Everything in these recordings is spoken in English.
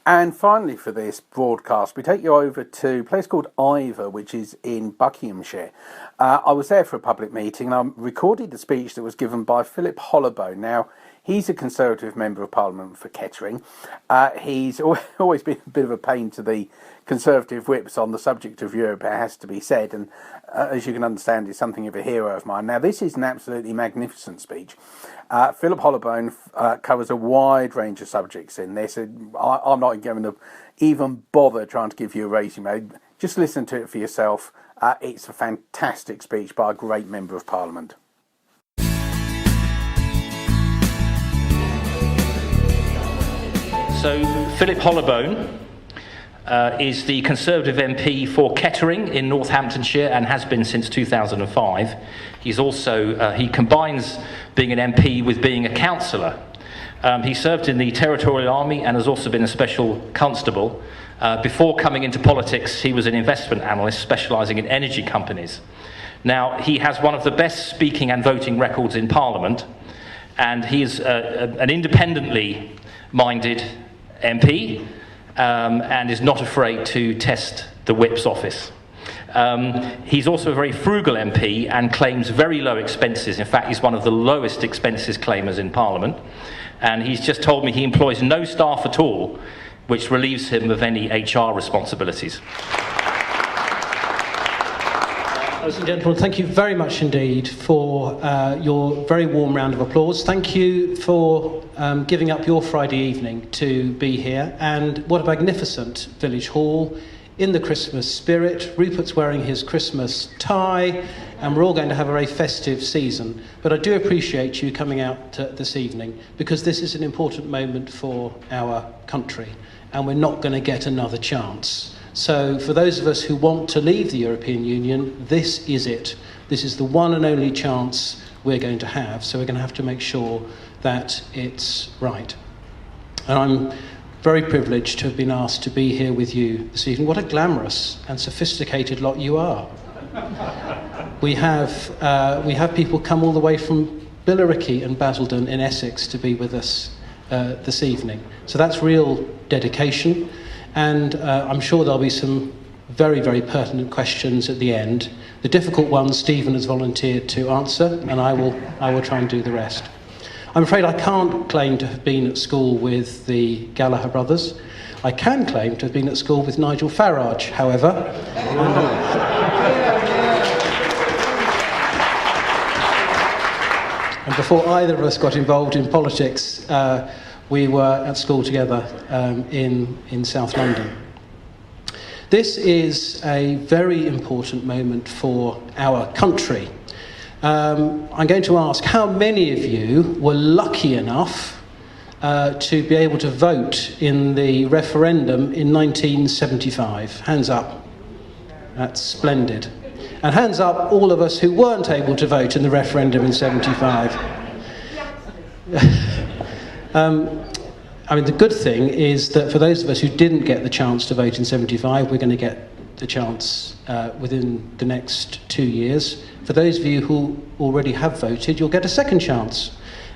And finally for this broadcast, we take you over to a place called Ivor, which is in Buckinghamshire. I was there for a public meeting and I recorded the speech that was given by Philip Hollobone. Now, he's a Conservative Member of Parliament for Kettering. He's always been a bit of a pain to the Conservative whips on the subject of Europe, it has to be said, and as you can understand, is something of a hero of mine. Now, this is an absolutely magnificent speech. Philip Hollobone covers a wide range of subjects in this. I'm not going to even bother trying to give you a resume. Just listen to it for yourself. It's a fantastic speech by a great Member of Parliament. So, Philip Hollobone is the Conservative MP for Kettering in Northamptonshire and has been since 2005. He's also, he combines being an MP with being a councillor. He served in the Territorial Army and has also been a special constable. Before coming into politics, he was an investment analyst specialising in energy companies. Now, he has one of the best speaking and voting records in Parliament, and he is an independently minded MP and is not afraid to test the whip's office. He's also a very frugal MP and claims very low expenses. In fact, he's one of the lowest expenses claimers in Parliament. And he's just told me he employs no staff at all, which relieves him of any HR responsibilities. Ladies and gentlemen, thank you very much indeed for your very warm round of applause. Thank you for giving up your Friday evening to be here. And what a magnificent village hall in the Christmas spirit. Rupert's wearing his Christmas tie, and we're all going to have a very festive season. But I do appreciate you coming out this evening, because this is an important moment for our country, and we're not going to get another chance. So for those of us who want to leave the European Union, this is it. This is the one and only chance we're going to have, so we're going to have to make sure that it's right. And I'm very privileged to have been asked to be here with you this evening. What a glamorous and sophisticated lot you are. We have people come all the way from Billericay and Basildon in Essex to be with us this evening. So that's real dedication. And I'm sure there'll be some very, very pertinent questions at the end. The difficult ones Stephen has volunteered to answer, and I will try and do the rest. I'm afraid I can't claim to have been at school with the Gallagher brothers. I can claim to have been at school with Nigel Farage, however. And before either of us got involved in politics, we were at school together in South London. This is a very important moment for our country. I'm going to ask how many of you were lucky enough to be able to vote in the referendum in 1975? Hands up. That's splendid. And hands up all of us who weren't able to vote in the referendum in 75. I mean, the good thing is that for those of us who didn't get the chance to vote in 75, we're going to get the chance within the next 2 years. For those of you who already have voted, you'll get a second chance.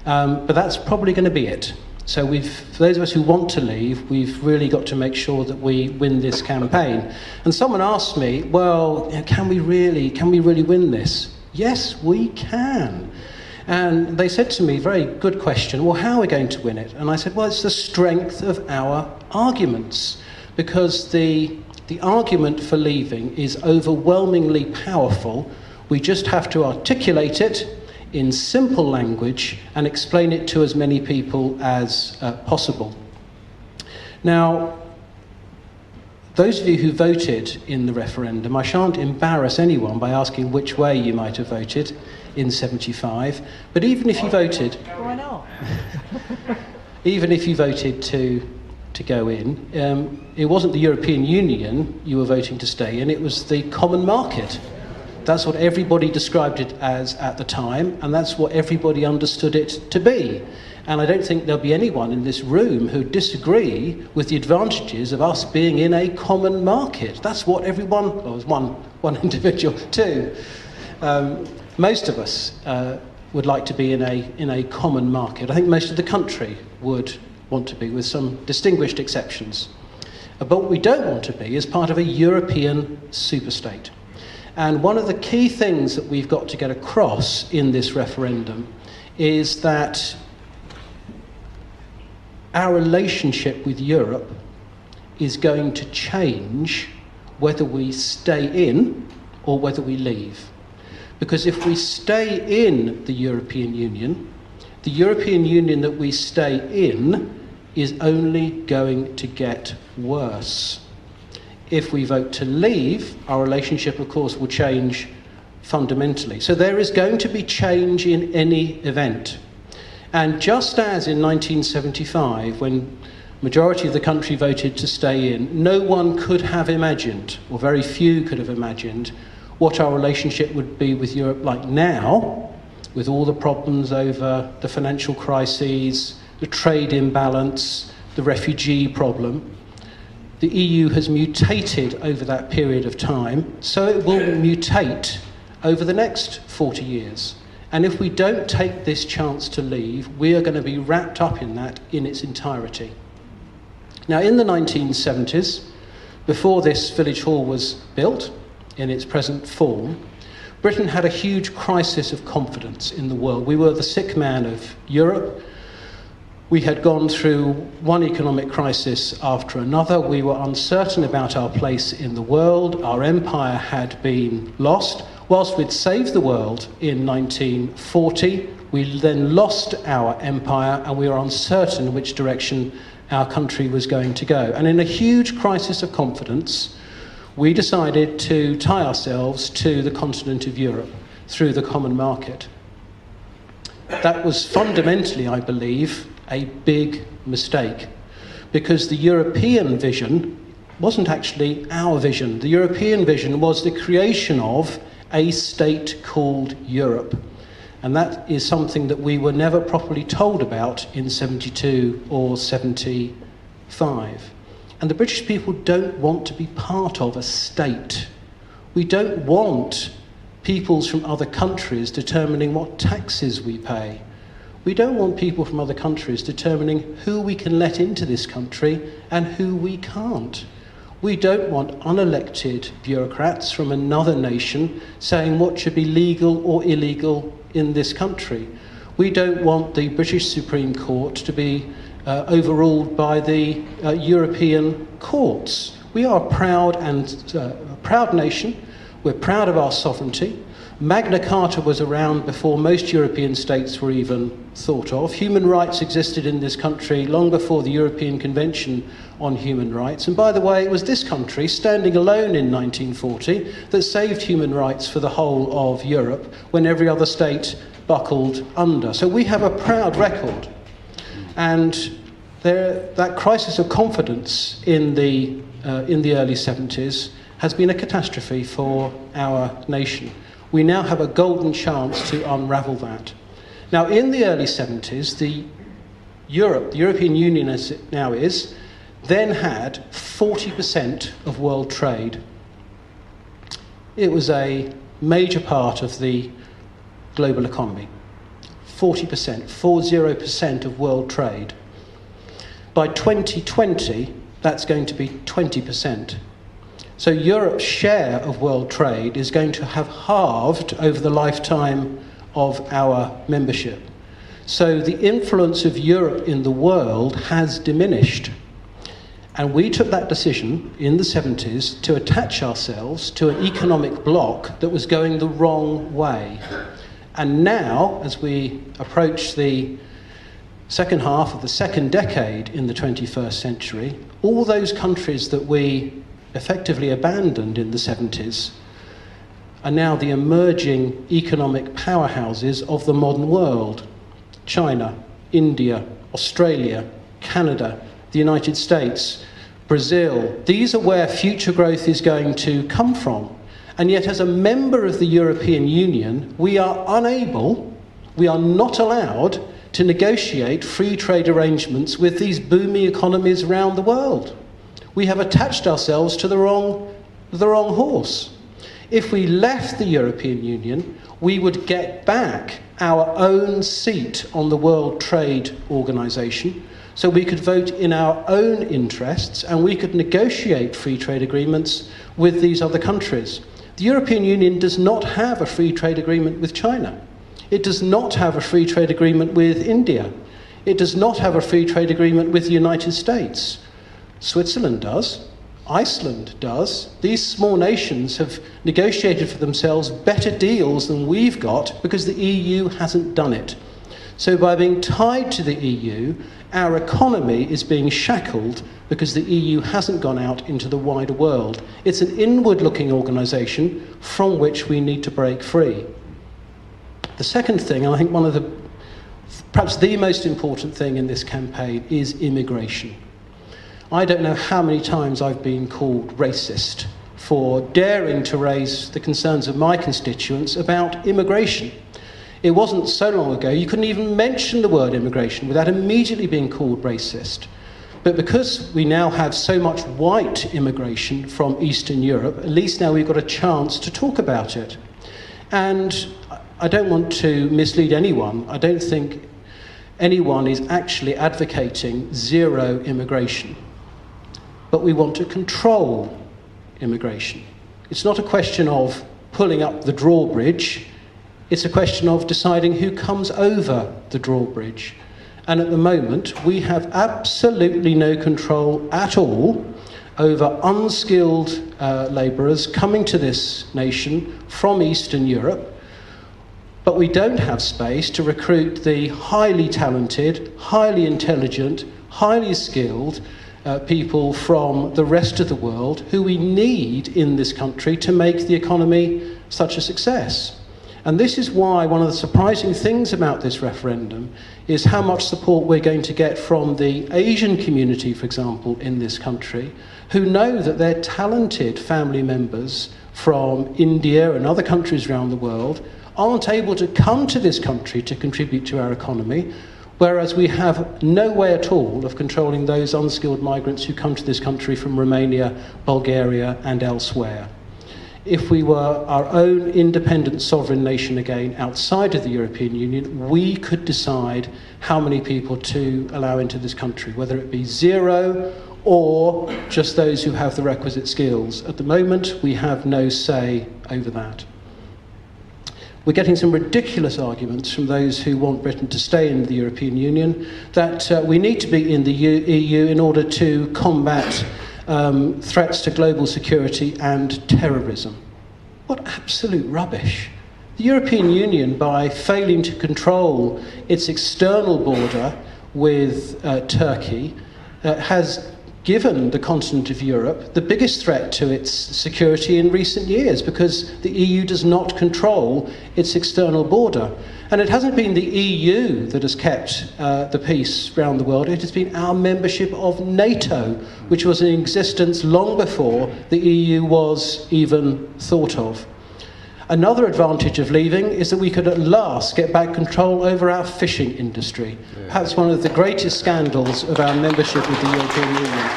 But that's probably going to be it. So for those of us who want to leave, we've really got to make sure that we win this campaign. And someone asked me, well, can we really win this? Yes, we can. And they said to me, very good question, well, how are we going to win it? And I said, well, it's the strength of our arguments, because the argument for leaving is overwhelmingly powerful. We just have to articulate it in simple language and explain it to as many people as possible. Now, those of you who voted in the referendum, I shan't embarrass anyone by asking which way you might have voted in 75, but even if you voted... Why not? Even if you voted to go in, it wasn't the European Union you were voting to stay in, it was the common market. That's what everybody described it as at the time, and that's what everybody understood it to be. And I don't think there'll be anyone in this room who disagree with the advantages of us being in a common market. That's what everyone, well, there's one individual, two. Most of us would like to be in a common market. I think most of the country would want to be, with some distinguished exceptions. But what we don't want to be is part of a European superstate. And one of the key things that we've got to get across in this referendum is that our relationship with Europe is going to change whether we stay in or whether we leave. Because if we stay in the European Union that we stay in is only going to get worse. If we vote to leave, our relationship, of course, will change fundamentally. So there is going to be change in any event. And just as in 1975, when majority of the country voted to stay in, no one could have imagined, or very few could have imagined, what our relationship would be with Europe like now, with all the problems over the financial crises, the trade imbalance, the refugee problem. The EU has mutated over that period of time, so it will mutate over the next 40 years. And if we don't take this chance to leave, we are going to be wrapped up in that in its entirety. Now, in the 1970s, before this village hall was built in its present form, Britain had a huge crisis of confidence in the world. We were the sick man of Europe. We had gone through one economic crisis after another. We were uncertain about our place in the world. Our empire had been lost. Whilst we'd saved the world in 1940, we then lost our empire and we were uncertain which direction our country was going to go. And in a huge crisis of confidence, we decided to tie ourselves to the continent of Europe through the common market. That was fundamentally, I believe, a big mistake, because the European vision wasn't actually our vision. The European vision was the creation of a state called Europe. And that is something that we were never properly told about in 72 or 75. And the British people don't want to be part of a state. We don't want peoples from other countries determining what taxes we pay. We don't want people from other countries determining who we can let into this country and who we can't. We don't want unelected bureaucrats from another nation saying what should be legal or illegal in this country. We don't want the British Supreme Court to be overruled by the European courts. We are a proud nation. We're proud of our sovereignty. Magna Carta was around before most European states were even thought of. Human rights existed in this country long before the European Convention on Human Rights. And by the way, it was this country, standing alone in 1940, that saved human rights for the whole of Europe when every other state buckled under. So we have a proud record. And that crisis of confidence in the early 70s has been a catastrophe for our nation. We now have a golden chance to unravel that. Now, in the early 70s, the European Union as it now is, then had 40% of world trade. It was a major part of the global economy. 40% of world trade. By 2020, that's going to be 20%. So Europe's share of world trade is going to have halved over the lifetime of our membership. So the influence of Europe in the world has diminished. And we took that decision in the 70s to attach ourselves to an economic bloc that was going the wrong way. And now, as we approach the second half of the second decade in the 21st century, all those countries that we effectively abandoned in the 70s are now the emerging economic powerhouses of the modern world. China, India, Australia, Canada, the United States, Brazil. These are where future growth is going to come from. And yet, as a member of the European Union, we are not allowed to negotiate free trade arrangements with these booming economies around the world. We have attached ourselves to the wrong horse. If we left the European Union, we would get back our own seat on the World Trade Organization, so we could vote in our own interests and we could negotiate free trade agreements with these other countries. The European Union does not have a free trade agreement with China. It does not have a free trade agreement with India. It does not have a free trade agreement with the United States. Switzerland does. Iceland does. These small nations have negotiated for themselves better deals than we've got because the EU hasn't done it. So by being tied to the EU, our economy is being shackled because the EU hasn't gone out into the wider world. It's an inward-looking organisation from which we need to break free. The second thing, and I think one of the, perhaps the most important thing in this campaign, is immigration. I don't know how many times I've been called racist for daring to raise the concerns of my constituents about immigration. It wasn't so long ago you couldn't even mention the word immigration without immediately being called racist. But because we now have so much white immigration from Eastern Europe, at least now we've got a chance to talk about it. And I don't want to mislead anyone. I don't think anyone is actually advocating zero immigration. But we want to control immigration. It's not a question of pulling up the drawbridge. It's a question of deciding who comes over the drawbridge. And at the moment, we have absolutely no control at all over unskilled labourers coming to this nation from Eastern Europe. But we don't have space to recruit the highly talented, highly intelligent, highly skilled people from the rest of the world who we need in this country to make the economy such a success. And this is why one of the surprising things about this referendum is how much support we're going to get from the Asian community, for example, in this country, who know that their talented family members from India and other countries around the world aren't able to come to this country to contribute to our economy, whereas we have no way at all of controlling those unskilled migrants who come to this country from Romania, Bulgaria, and elsewhere. If we were our own independent sovereign nation again outside of the European Union, we could decide how many people to allow into this country, whether it be zero or just those who have the requisite skills. At the moment, we have no say over that. We're getting some ridiculous arguments from those who want Britain to stay in the European Union, that we need to be in the EU in order to combat threats to global security and terrorism. What absolute rubbish. The European Union, by failing to control its external border with Turkey, has given the continent of Europe the biggest threat to its security in recent years, because the EU does not control its external border. And it hasn't been the EU that has kept the peace around the world. It has been our membership of NATO, which was in existence long before the EU was even thought of. Another advantage of leaving is that we could at last get back control over our fishing industry. Perhaps one of the greatest scandals of our membership with the European Union.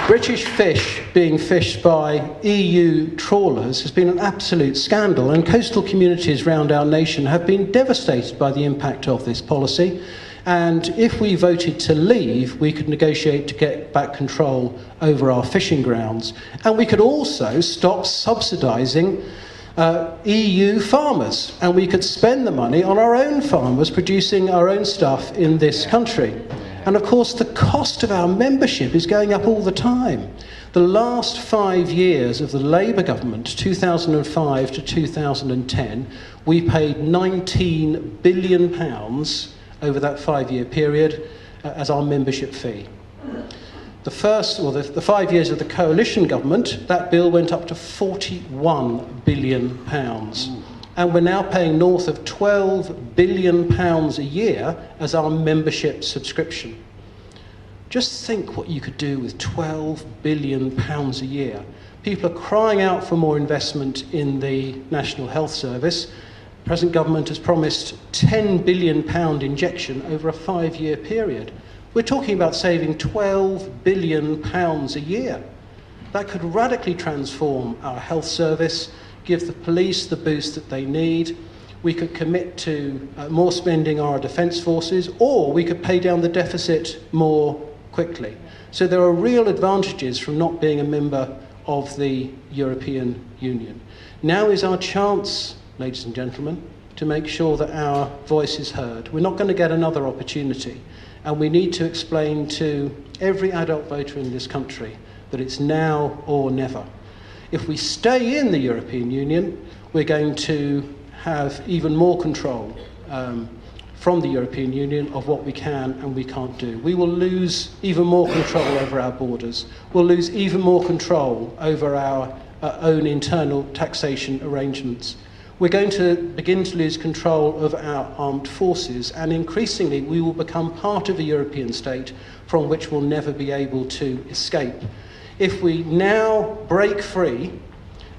British fish being fished by EU trawlers has been an absolute scandal, and coastal communities around our nation have been devastated by the impact of this policy. And if we voted to leave, we could negotiate to get back control over our fishing grounds. And we could also stop subsidising EU farmers, and we could spend the money on our own farmers producing our own stuff in this country. And of course, the cost of our membership is going up all the time. The last 5 years of the Labour government, 2005 to 2010, we paid £19 billion over that 5-year period as our membership fee. The 5 years of the coalition government, that bill went up to £41 billion. And we're now paying north of £12 billion a year as our membership subscription. Just think what you could do with £12 billion a year. People are crying out for more investment in the National Health Service. The present government has promised £10 billion injection over a 5-year period. We're talking about saving £12 billion a year. That could radically transform our health service, give the police the boost that they need, We could commit to more spending on our defence forces, or we could pay down the deficit more quickly. So there are real advantages from not being a member of the European Union. Now is our chance, ladies and gentlemen, to make sure that our voice is heard. We're not going to get another opportunity, and we need to explain to every adult voter in this country that it's now or never. If we stay in the European Union, we're going to have even more control from the European Union of what we can and we can't do. We will lose even more control over our borders. We'll lose even more control over our own internal taxation arrangements. We're going to begin to lose control of our armed forces, and increasingly we will become part of a European state from which we'll never be able to escape. If we now break free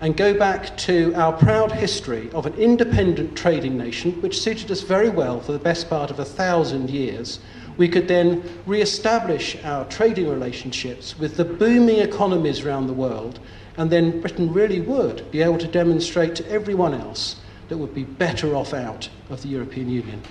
and go back to our proud history of an independent trading nation, which suited us very well for the best part of 1,000 years, we could then re-establish our trading relationships with the booming economies around the world, and then Britain really would be able to demonstrate to everyone else that we'd be better off out of the European Union.